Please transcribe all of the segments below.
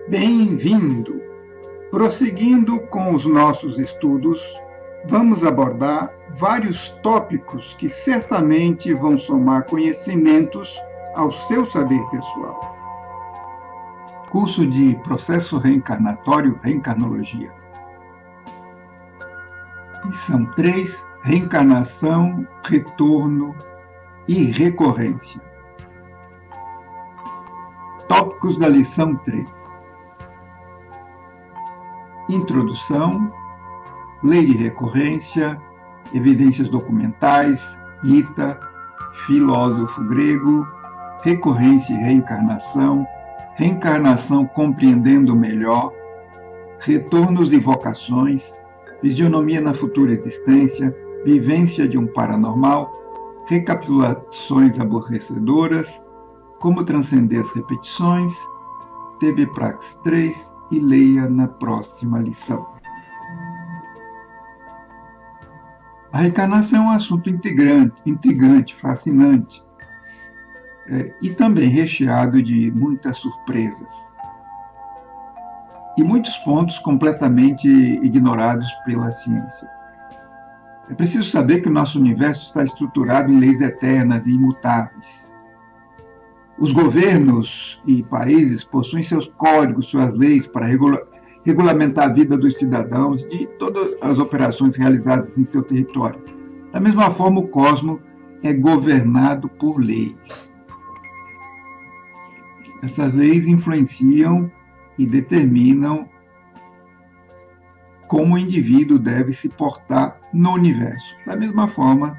Bem-vindo! Prosseguindo com os nossos estudos, vamos abordar vários tópicos que certamente vão somar conhecimentos ao seu saber pessoal. Curso de Processo Reencarnatório, Reencarnologia. Lição 3, Reencarnação, Retorno e Recorrência. Tópicos da lição 3. Introdução, lei de recorrência, evidências documentais, Gita, filósofo grego, recorrência e reencarnação, reencarnação compreendendo melhor, retornos e vocações, fisionomia na futura existência, vivência de um paranormal, recapitulações aborrecedoras, como transcender as repetições, TV Praxis 3 e leia na próxima lição. A reencarnação é um assunto intrigante, fascinante e também recheado de muitas surpresas e muitos pontos completamente ignorados pela ciência. É preciso saber que o nosso universo está estruturado em leis eternas e imutáveis. Os governos e países possuem seus códigos, suas leis para regulamentar a vida dos cidadãos de todas as operações realizadas em seu território. Da mesma forma, o cosmos é governado por leis. Essas leis influenciam e determinam como o indivíduo deve se portar no universo. Da mesma forma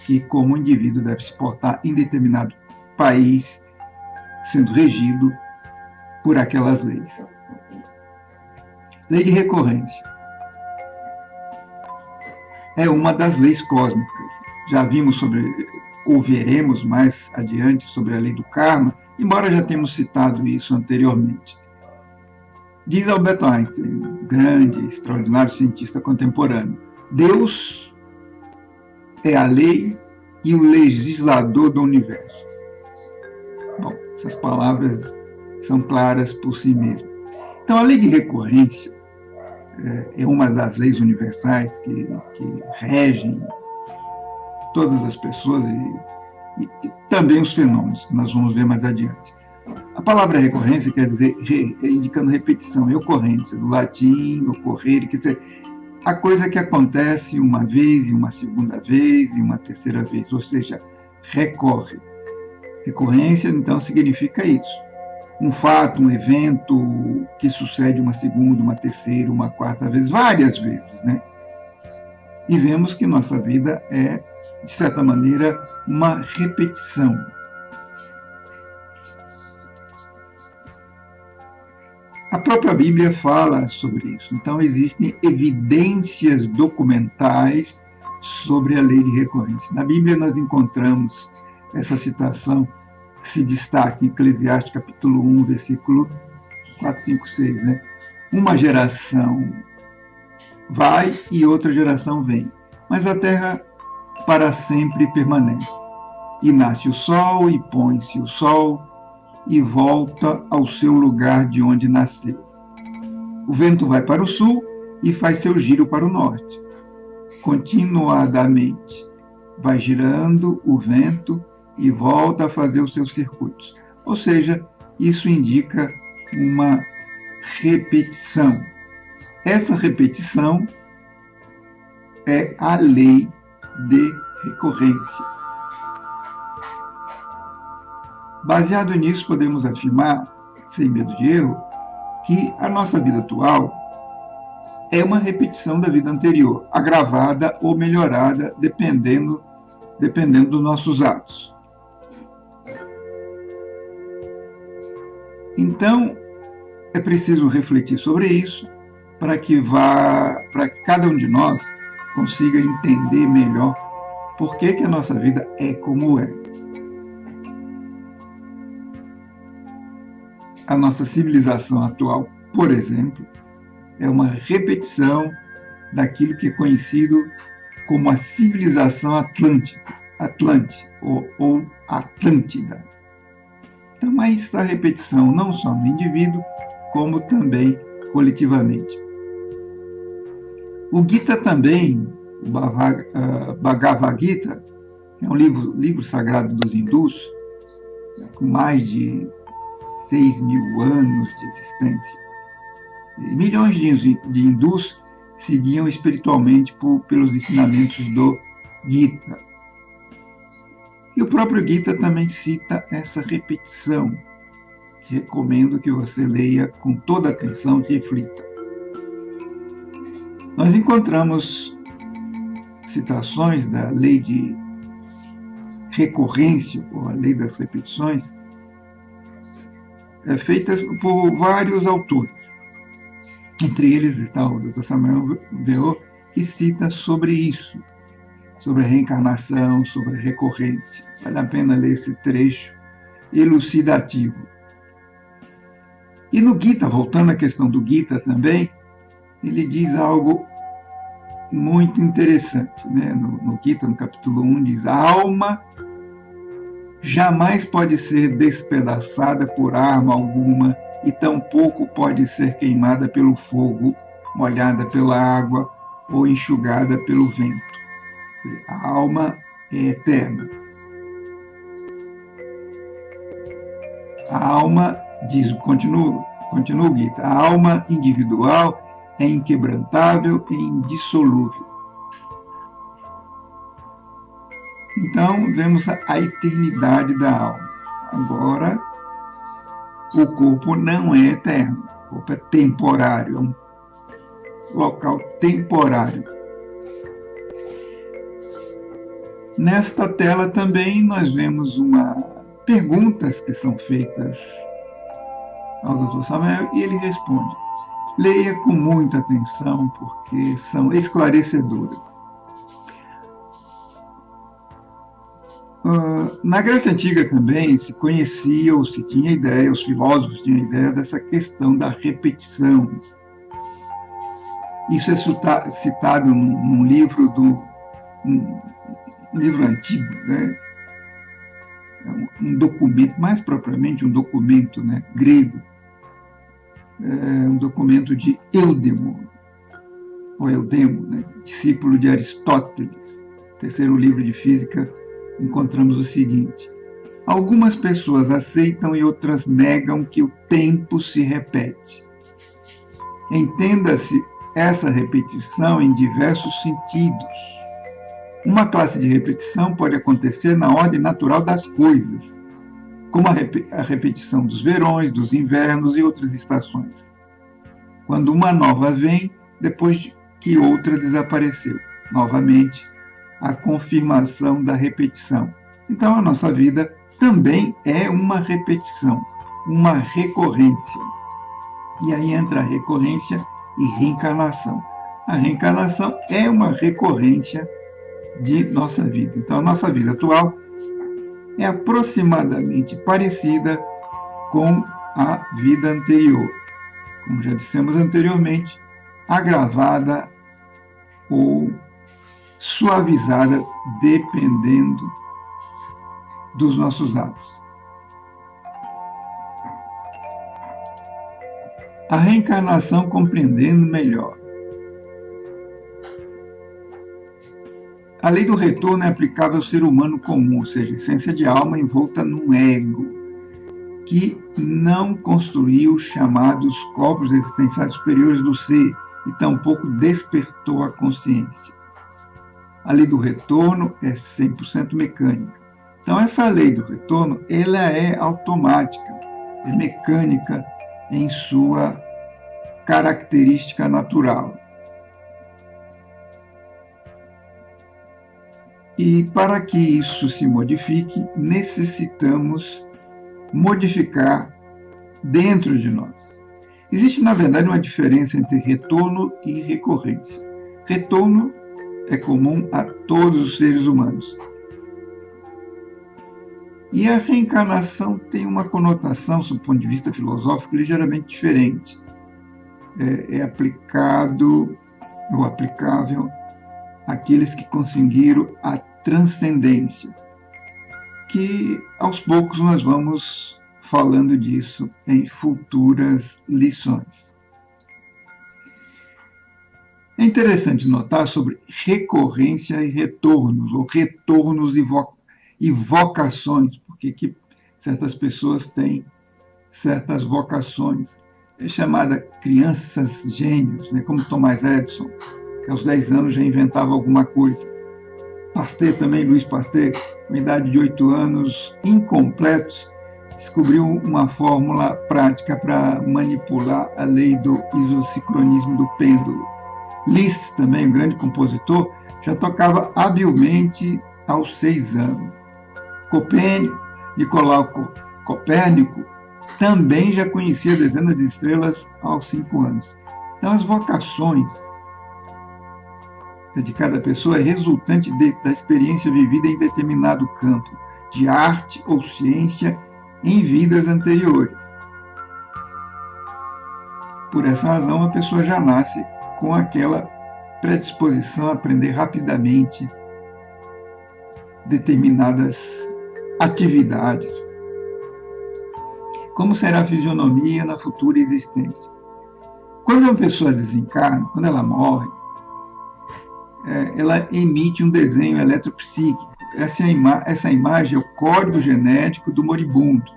que como o indivíduo deve se portar em determinado país, sendo regido por aquelas leis. Lei de recorrência. É uma das leis cósmicas. Já vimos ou veremos mais adiante sobre a lei do karma, embora já tenhamos citado isso anteriormente. Diz Albert Einstein, grande, extraordinário cientista contemporâneo, Deus é a lei e o legislador do universo. Bom, essas palavras são claras por si mesmas. Então, a lei de recorrência é uma das leis universais que regem todas as pessoas e também os fenômenos, que nós vamos ver mais adiante. A palavra recorrência quer dizer, indicando repetição, ocorrência, do latim, ocorrer, quer dizer, a coisa que acontece uma vez, e uma segunda vez, e uma terceira vez, ou seja, recorre. Recorrência, então, significa isso. Um fato, um evento que sucede uma segunda, uma terceira, uma quarta vez, várias vezes, né? E vemos que nossa vida é, de certa maneira, uma repetição. A própria Bíblia fala sobre isso. Então, existem evidências documentais sobre a lei de recorrência. Na Bíblia, nós encontramos essa citação que se destaca em Eclesiastes, capítulo 1, versículo 4, 5, 6. Né? Uma geração vai e outra geração vem, mas a terra para sempre permanece. E nasce o sol, e põe-se o sol, e volta ao seu lugar de onde nasceu. O vento vai para o sul e faz seu giro para o norte. Continuadamente vai girando o vento e volta a fazer os seus circuitos. Ou seja, isso indica uma repetição. Essa repetição é a lei de recorrência. Baseado nisso, podemos afirmar, sem medo de erro, que a nossa vida atual é uma repetição da vida anterior, agravada ou melhorada, dependendo dos nossos atos. Então, é preciso refletir sobre isso para que cada um de nós consiga entender melhor por que a nossa vida é como é. A nossa civilização atual, por exemplo, é uma repetição daquilo que é conhecido como a civilização Atlântida ou Atlântida. Então, aí está a repetição não só no indivíduo, como também coletivamente. O Gita também, o Bhagavad Gita, é um livro sagrado dos hindus, com mais de 6.000 anos de existência. Milhões de hindus seguiam espiritualmente pelos ensinamentos do Gita. E o próprio Gita também cita essa repetição, que recomendo que você leia com toda atenção e reflita. Nós encontramos citações da lei de recorrência, ou a lei das repetições, feitas por vários autores. Entre eles está o Dr. Samuel Weor, que cita sobre isso, sobre a reencarnação, sobre a recorrência. Vale a pena ler esse trecho elucidativo. E no Gita, voltando à questão do Gita também, ele diz algo muito interessante. Né? No Gita, no capítulo 1, diz: a alma jamais pode ser despedaçada por arma alguma e tampouco pode ser queimada pelo fogo, molhada pela água ou enxugada pelo vento. Quer dizer, a alma é eterna. A alma, continua o Gita, a alma individual é inquebrantável e indissolúvel. Então, vemos a eternidade da alma. Agora, o corpo não é eterno, o corpo é temporário, é um local temporário. Nesta tela também nós vemos perguntas que são feitas ao Dr. Samuel e ele responde. Leia com muita atenção, porque são esclarecedoras. Na Grécia Antiga também se conhecia ou se tinha ideia, os filósofos tinham ideia dessa questão da repetição. Isso é citado num livro um livro antigo, né? Um documento, mais propriamente um documento, né, grego, um documento de Eudemo, né, discípulo de Aristóteles. Terceiro livro de física, encontramos o seguinte: algumas pessoas aceitam e outras negam que o tempo se repete. Entenda-se essa repetição em diversos sentidos. Uma classe de repetição pode acontecer na ordem natural das coisas, como a repetição dos verões, dos invernos e outras estações, quando uma nova vem depois que outra desapareceu. Novamente, a confirmação da repetição. Então, a nossa vida também é uma repetição, uma recorrência. E aí entra a recorrência e reencarnação. A reencarnação é uma recorrência de nossa vida. Então, a nossa vida atual é aproximadamente parecida com a vida anterior. Como já dissemos anteriormente, agravada ou suavizada dependendo dos nossos atos. A reencarnação compreendendo melhor. A lei do retorno é aplicável ao ser humano comum, ou seja, essência de alma envolta num ego, que não construiu os chamados corpos existenciais superiores do ser e tampouco despertou a consciência. A lei do retorno é 100% mecânica. Então, essa lei do retorno, ela é automática, é mecânica em sua característica natural. E para que isso se modifique, necessitamos modificar dentro de nós. Existe, na verdade, uma diferença entre retorno e recorrência. Retorno é comum a todos os seres humanos. E a reencarnação tem uma conotação, sob o ponto de vista filosófico, ligeiramente diferente. É aplicado ou aplicável àqueles que conseguiram a transcendência, que aos poucos nós vamos falando disso em futuras lições. É interessante notar sobre recorrência e retornos, ou retornos e vocações, porque que certas pessoas têm certas vocações. É chamada crianças gênios, né? Como Thomas Edison, que aos 10 anos já inventava alguma coisa. Pasteur também, Louis Pasteur, com idade de 8 anos, incompletos, descobriu uma fórmula prática para manipular a lei do isossincronismo do pêndulo. Liszt, também, um grande compositor, já tocava habilmente aos 6 anos. Nicolau Copérnico também já conhecia dezenas de estrelas aos 5 anos. Então, as vocações de cada pessoa é resultante da experiência vivida em determinado campo, de arte ou ciência, em vidas anteriores. Por essa razão, a pessoa já nasce com aquela predisposição a aprender rapidamente determinadas atividades. Como será a fisionomia na futura existência? Quando uma pessoa desencarna, quando ela morre, ela emite um desenho eletropsíquico. Essa imagem é o código genético do moribundo,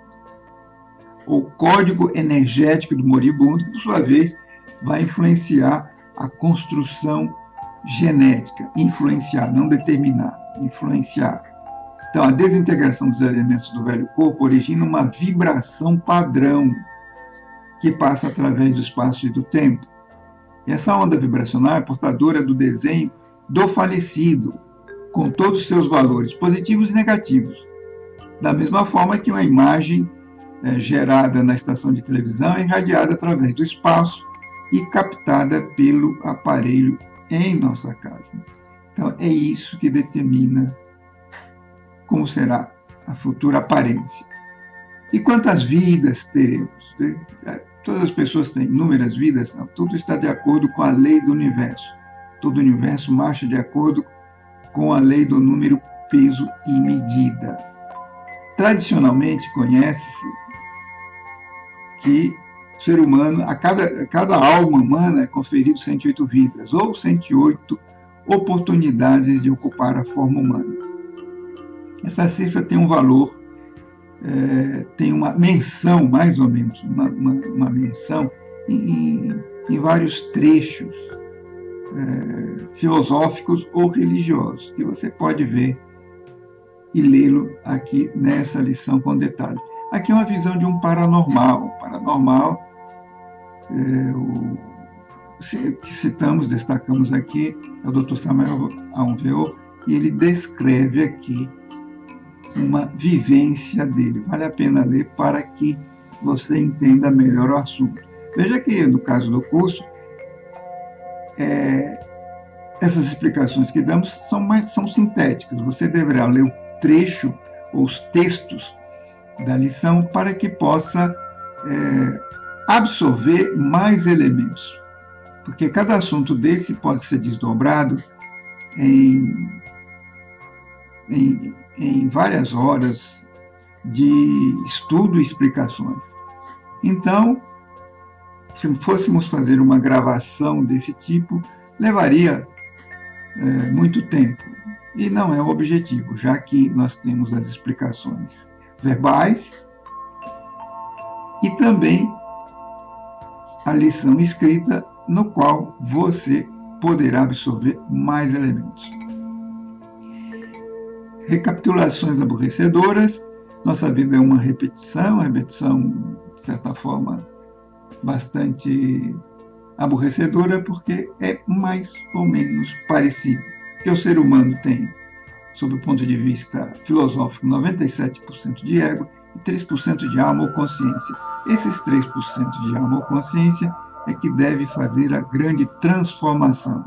ou código energético do moribundo, que, por sua vez, vai influenciar a construção genética. Influenciar, não determinar, influenciar. Então, a desintegração dos elementos do velho corpo origina uma vibração padrão que passa através do espaço e do tempo. E essa onda vibracional é portadora do desenho do falecido, com todos os seus valores positivos e negativos. Da mesma forma que uma imagem gerada na estação de televisão é irradiada através do espaço e captada pelo aparelho em nossa casa. Então, é isso que determina como será a futura aparência. E quantas vidas teremos? Todas as pessoas têm inúmeras vidas? Não, tudo está de acordo com a lei do universo. Todo o universo marcha de acordo com a lei do número, peso e medida. Tradicionalmente, conhece-se que o ser humano, a cada alma humana é conferido 108 vidas, ou 108 oportunidades de ocupar a forma humana. Essa cifra tem um valor, tem uma menção, mais ou menos, uma menção em vários trechos filosóficos ou religiosos, que você pode ver e lê-lo aqui nessa lição com detalhe. Aqui é uma visão de um paranormal. O paranormal, que citamos, destacamos aqui, é o Dr. Samuel Aunveot, e ele descreve aqui uma vivência dele. Vale a pena ler para que você entenda melhor o assunto. Veja que, no caso do curso, essas explicações que damos são sintéticas. Você deverá ler o trecho ou os textos da lição para que possa absorver mais elementos. Porque cada assunto desse pode ser desdobrado em várias horas de estudo e explicações. Então, se fôssemos fazer uma gravação desse tipo, levaria muito tempo. E não é o objetivo, já que nós temos as explicações verbais e também a lição escrita, no qual você poderá absorver mais elementos. Recapitulações aborrecedoras. Nossa vida é uma repetição, de certa forma, bastante aborrecedora, porque é mais ou menos parecido. Que o ser humano tem, sob o ponto de vista filosófico, 97% de ego e 3% de alma ou consciência. Esses 3% de alma ou consciência é que deve fazer a grande transformação.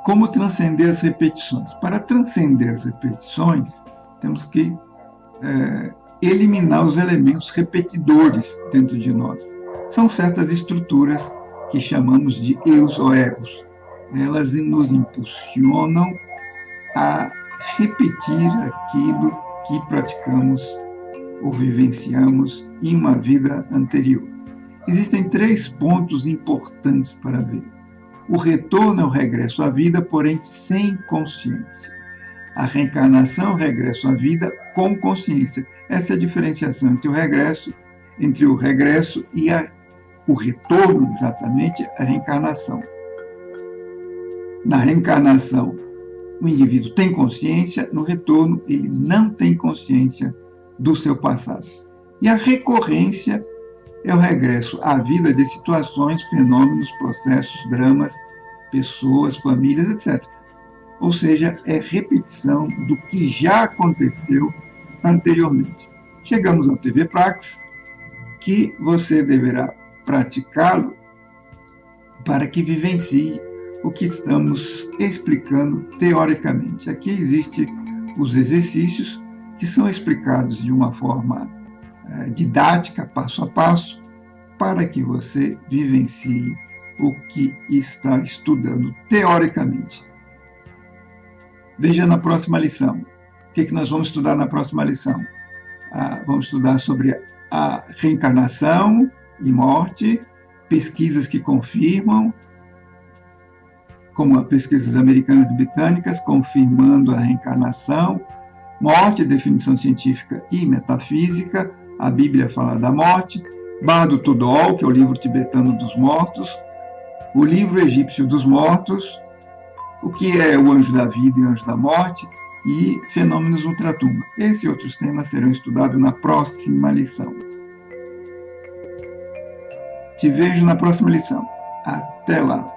Como transcender as repetições? Para transcender as repetições, temos que eliminar os elementos repetidores dentro de nós. São certas estruturas que chamamos de eus ou egos. Elas nos impulsionam a repetir aquilo que praticamos ou vivenciamos em uma vida anterior. Existem 3 pontos importantes para ver. O retorno é o regresso à vida, porém sem consciência. A reencarnação é o regresso à vida com consciência. Essa é a diferenciação entre o regresso e o retorno, exatamente, a reencarnação. Na reencarnação, o indivíduo tem consciência, no retorno, ele não tem consciência do seu passado. E a recorrência é o regresso à vida de situações, fenômenos, processos, dramas, pessoas, famílias, etc. Ou seja, é repetição do que já aconteceu anteriormente. Chegamos ao TV Praxis, que você deverá praticá-lo para que vivencie o que estamos explicando teoricamente. Aqui existem os exercícios que são explicados de uma forma didática, passo a passo, para que você vivencie o que está estudando teoricamente. Veja na próxima lição. O que nós vamos estudar na próxima lição? Vamos estudar sobre a reencarnação e morte, pesquisas que confirmam, como as pesquisas americanas e britânicas, confirmando a reencarnação, morte, definição científica e metafísica, a Bíblia fala da morte, Bardo Todol, que é o livro tibetano dos mortos, o livro egípcio dos mortos, o que é o anjo da vida e o anjo da morte, e fenômenos ultratumba. Esses e outros temas serão estudados na próxima lição. Te vejo na próxima lição. Até lá!